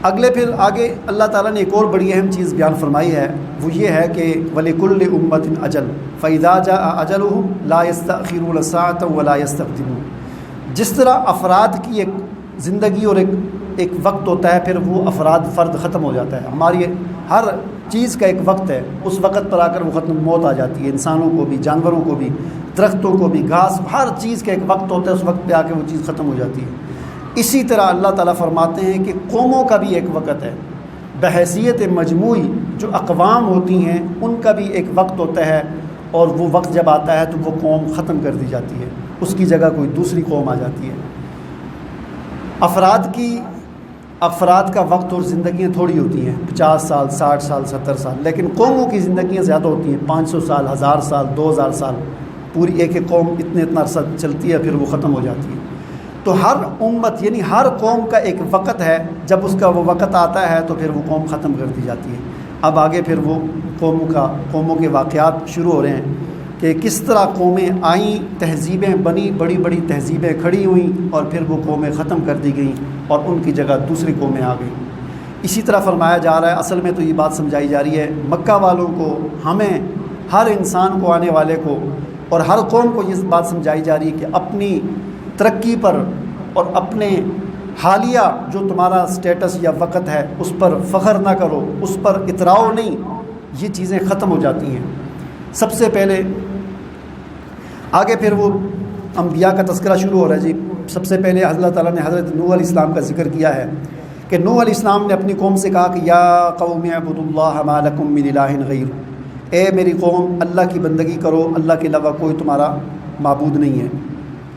اگلے پھر آگے اللہ تعالیٰ نے ایک اور بڑی اہم چیز بیان فرمائی ہے، وہ یہ ہے کہ وَلِكُلِّ أُمَّةٍ أَجَلٌ فَإِذَا جَاءَ أَجَلُهُمْ لَا يَسْتَأْخِرُونَ سَاعَةً وَلَا يَسْتَقْدِمُونَ۔ جس طرح افراد کی ایک زندگی اور ایک وقت ہوتا ہے، پھر وہ فرد ختم ہو جاتا ہے۔ ہماری ہر چیز کا ایک وقت ہے، اس وقت پر آ کر وہ ختم موت آ جاتی ہے، انسانوں کو بھی، جانوروں کو بھی، درختوں کو بھی، گھاس، ہر چیز کا ایک وقت ہوتا ہے، اس وقت پہ آ کے وہ چیز ختم ہو جاتی ہے۔ اسی طرح اللہ تعالیٰ فرماتے ہیں کہ قوموں کا بھی ایک وقت ہے، بحیثیت مجموعی جو اقوام ہوتی ہیں ان کا بھی ایک وقت ہوتا ہے، اور وہ وقت جب آتا ہے تو وہ قوم ختم کر دی جاتی ہے، اس کی جگہ کوئی دوسری قوم آ جاتی ہے۔ افراد کا وقت اور زندگیاں تھوڑی ہوتی ہیں، 50 سال، 60 سال، 70 سال، لیکن قوموں کی زندگیاں زیادہ ہوتی ہیں، 500 سال، 1000 سال، 2000 سال، پوری ایک قوم اتنا عرصہ چلتی ہے، پھر وہ ختم ہو جاتی ہے۔ تو ہر امت یعنی ہر قوم کا ایک وقت ہے، جب اس کا وہ وقت آتا ہے تو پھر وہ قوم ختم کر دی جاتی ہے۔ اب آگے پھر وہ قوموں کے واقعات شروع ہو رہے ہیں کہ کس طرح قومیں آئیں، تہذیبیں بنی، بڑی بڑی تہذیبیں کھڑی ہوئیں، اور پھر وہ قومیں ختم کر دی گئیں اور ان کی جگہ دوسری قومیں آ گئیں۔ اسی طرح فرمایا جا رہا ہے، اصل میں تو یہ بات سمجھائی جا رہی ہے مکہ والوں کو، ہمیں، ہر انسان کو، آنے والے کو اور ہر قوم کو یہ بات سمجھائی جا رہی ہے کہ اپنی ترقی پر اور اپنے حالیہ جو تمہارا سٹیٹس یا وقت ہے اس پر فخر نہ کرو، اس پر اتراؤ نہیں، یہ چیزیں ختم ہو جاتی ہیں۔ سب سے پہلے آگے پھر وہ انبیاء کا تذکرہ شروع ہو رہا ہے جی۔ سب سے پہلے اللہ تعالیٰ نے حضرت نوح علیہ السلام کا ذکر کیا ہے کہ نوح علیہ السلام نے اپنی قوم سے کہا کہ یا قوم اعبدوا اللہ ما لکم من الہ غیر، اے میری قوم اللہ کی بندگی کرو، اللہ کے علاوہ کوئی تمہارا معبود نہیں ہے،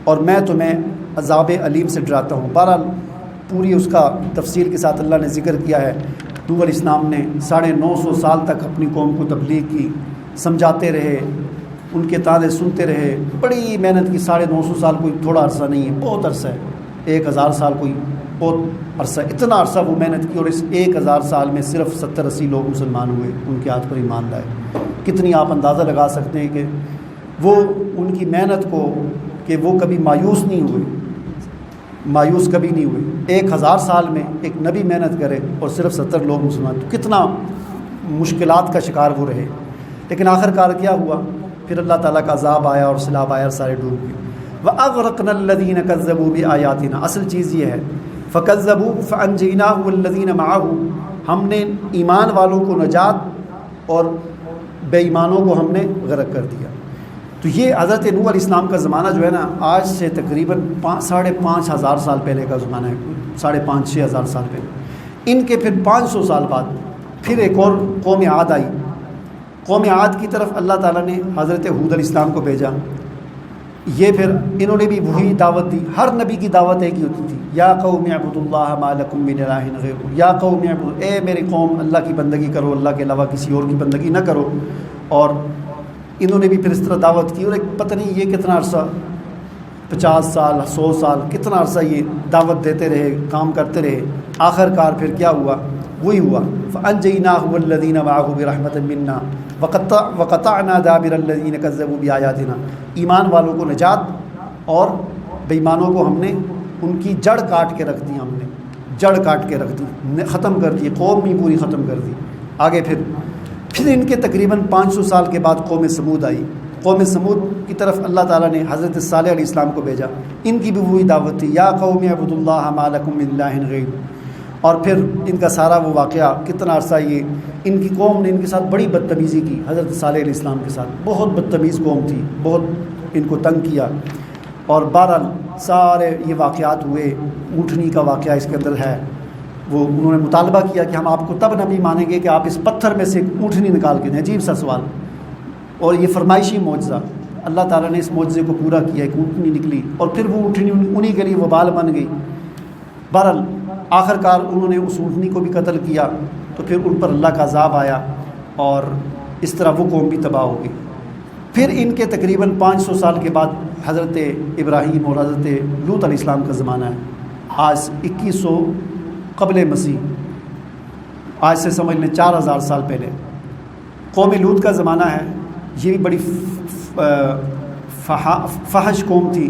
اور میں تمہیں عذاب علیم سے ڈراتا ہوں۔ بہرحال پوری اس کا تفصیل کے ساتھ اللہ نے ذکر کیا ہے۔ نوح علیہ السلام نے 950 سال تک اپنی قوم کو تبلیغ کی، سمجھاتے رہے، ان کے تانے سنتے رہے، بڑی محنت کی۔ 950 سال کوئی تھوڑا عرصہ نہیں ہے، بہت عرصہ ہے۔ 1000 سال کوئی بہت عرصہ، اتنا عرصہ وہ محنت کی، اور اس 1000 سال میں صرف 70-80 لوگ مسلمان ہوئے، ان کے ہاتھ پر ایمان لائے۔ کتنی آپ اندازہ لگا سکتے ہیں کہ وہ ان کی محنت کو، کہ وہ کبھی مایوس نہیں ہوئے، مایوس کبھی نہیں ہوئے۔ 1000 سال میں ایک نبی محنت کرے اور صرف 70 لوگ مسلمان، تو کتنا مشکلات کا شکار وہ رہے۔ لیکن آخر کار کیا ہوا؟ پھر اللہ تعالیٰ کا عذاب آیا اور سیلاب آیا، سارے ڈوب گئے۔ وَأَغْرَقْنَا الَّذِينَ كَذَّبُوا بِآيَاتِنَا، اصل چیز یہ ہے فَكَذَّبُوا فَأَنجَيْنَاهُ وَالَّذِينَ مَعَهُ، ہم نے ایمان والوں کو نجات اور بے ایمانوں کو ہم نے غرق کر دیا۔ تو یہ حضرت نوح علیہ السلام کا زمانہ جو ہے نا، آج سے تقریباً 5,500 سال پہلے کا زمانہ ہے، 5,500-6 ہزار سال پہلے۔ ان کے پھر 500 سال بعد پھر ایک اور قوم عاد آئی۔ قوم عاد کی طرف اللہ تعالیٰ نے حضرت ہود علیہ السلام کو بھیجا۔ یہ پھر انہوں نے بھی وہی دعوت دی، ہر نبی کی دعوت ایک ہی ہوتی تھی، یا قوم اعبدوا اللہ ما لکم من الہ غیرہ، یا قوم اعبدوا، اے میری قوم اللہ کی بندگی کرو، اللہ کے علاوہ کسی اور کی بندگی نہ کرو۔ اور انہوں نے بھی پھر اس طرح دعوت کی، اور ایک پتہ نہیں یہ کتنا عرصہ، 50 سال 100 سال کتنا عرصہ یہ دعوت دیتے رہے، کام کرتے رہے۔ آخر کار پھر کیا ہوا؟ وہی ہوا فَأَنجَيْنَاهُ وَالَّذِينَ مَعَهُ بِرَحْمَةٍ مِنَّا وَقَطَعْنَا دَابِرَ الَّذِينَ كَذَّبُوا بِآيَاتِنَا، ایمان والوں کو نجات اور بے ایمانوں کو ہم نے ان کی جڑ کاٹ کے رکھ دی، ہم نے جڑ کاٹ کے رکھ دی، ختم کر دی، قوم بھی پوری ختم کر دی۔ آگے پھر ان کے تقریباً 500 سال کے بعد قوم سمود آئی۔ قوم سمود کی طرف اللہ تعالیٰ نے حضرت صالح علیہ السلام کو بھیجا، ان کی بھی وہی دعوت تھی، یا قوم اعبدوا اللہ ما لکم من الہ غیر۔ اور پھر ان کا سارا وہ واقعہ، کتنا عرصہ یہ ان کی قوم نے ان کے ساتھ بڑی بدتمیزی کی، حضرت صالح علیہ السلام کے ساتھ بہت بدتمیز قوم تھی، بہت ان کو تنگ کیا۔ اور بہرحال سارے یہ واقعات ہوئے۔ اونٹنی کا واقعہ اس کے اندر ہے، وہ انہوں نے مطالبہ کیا کہ ہم آپ کو تب نبی مانیں گے کہ آپ اس پتھر میں سے اونٹنی نکال کے دیں۔ عجیب سا سوال، اور یہ فرمائشی معجزہ، اللہ تعالیٰ نے اس معجزے کو پورا کیا، ایک اونٹنی نکلی، اور پھر وہ اونٹنی انہی کے لیے وبال بن گئی۔ بہرحال آخر کار انہوں نے اس اونٹنی کو بھی قتل کیا، تو پھر ان پر اللہ کا عذاب آیا، اور اس طرح وہ قوم بھی تباہ ہو گئی۔ پھر ان کے تقریباً 500 سال کے بعد حضرت ابراہیم اور حضرت لوط علیہ السلام کا زمانہ ہے۔ آج 2100 قبل مسیح، آج سے سمجھ لیں 4000 سال پہلے قوم لوط کا زمانہ ہے۔ یہ بھی بڑی فحش قوم تھی،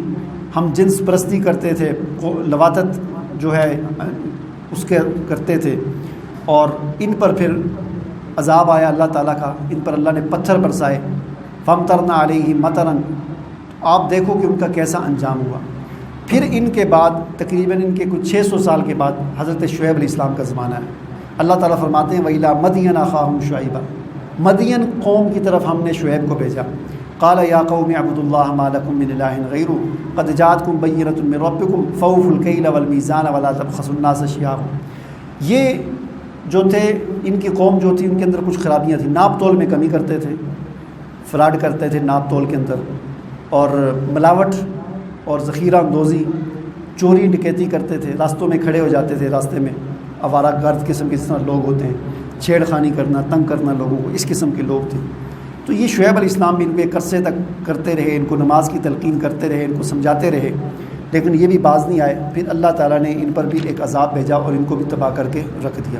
ہم جنس پرستی کرتے تھے، لواطت جو ہے اس کے کرتے تھے، اور ان پر پھر عذاب آیا اللہ تعالیٰ کا، ان پر اللہ نے پتھر برسائے، فامطرنا علیہم مطرًا، آپ دیکھو کہ ان کا کیسا انجام ہوا۔ پھر ان کے بعد تقریباً ان کے کچھ 600 سال کے بعد حضرت شعیب علیہ السلام کا زمانہ ہے۔ اللہ تعالیٰ فرماتے ہیں وَإِلَىٰ مَدْيَنَ أَخَاهُمْ شُعَيْبًا، مدین قوم کی طرف ہم نے شعیب کو بھیجا۔ قال یا قوم اعبدوا اللہ ما لکم من الہ غیرہ قد جاءتکم بینۃ من ربکم فاوفوا الکیل والمیزان ولا تبخسوا الناس اشیاءهم۔ یہ جو تھے ان کی قوم جو تھی ان کے اندر کچھ خرابیاں تھیں، ناپ تول میں کمی کرتے تھے، فراڈ کرتے تھے ناپ تول کے اندر، اور ملاوٹ اور ذخیرہ اندوزی، چوری ڈکیتی کرتے تھے، راستوں میں کھڑے ہو جاتے تھے، راستے میں آوارہ گرد قسم کے جس طرح لوگ ہوتے ہیں، چھیڑ خانی کرنا، تنگ کرنا لوگوں کو، اس قسم کے لوگ تھے۔ تو یہ شعیب علیہ السلام بھی ان کو ایک عرصے تک کرتے رہے، ان کو نماز کی تلقین کرتے رہے، ان کو سمجھاتے رہے، لیکن یہ بھی باز نہیں آئے۔ پھر اللہ تعالیٰ نے ان پر بھی ایک عذاب بھیجا اور ان کو بھی تباہ کر کے رکھ دیا۔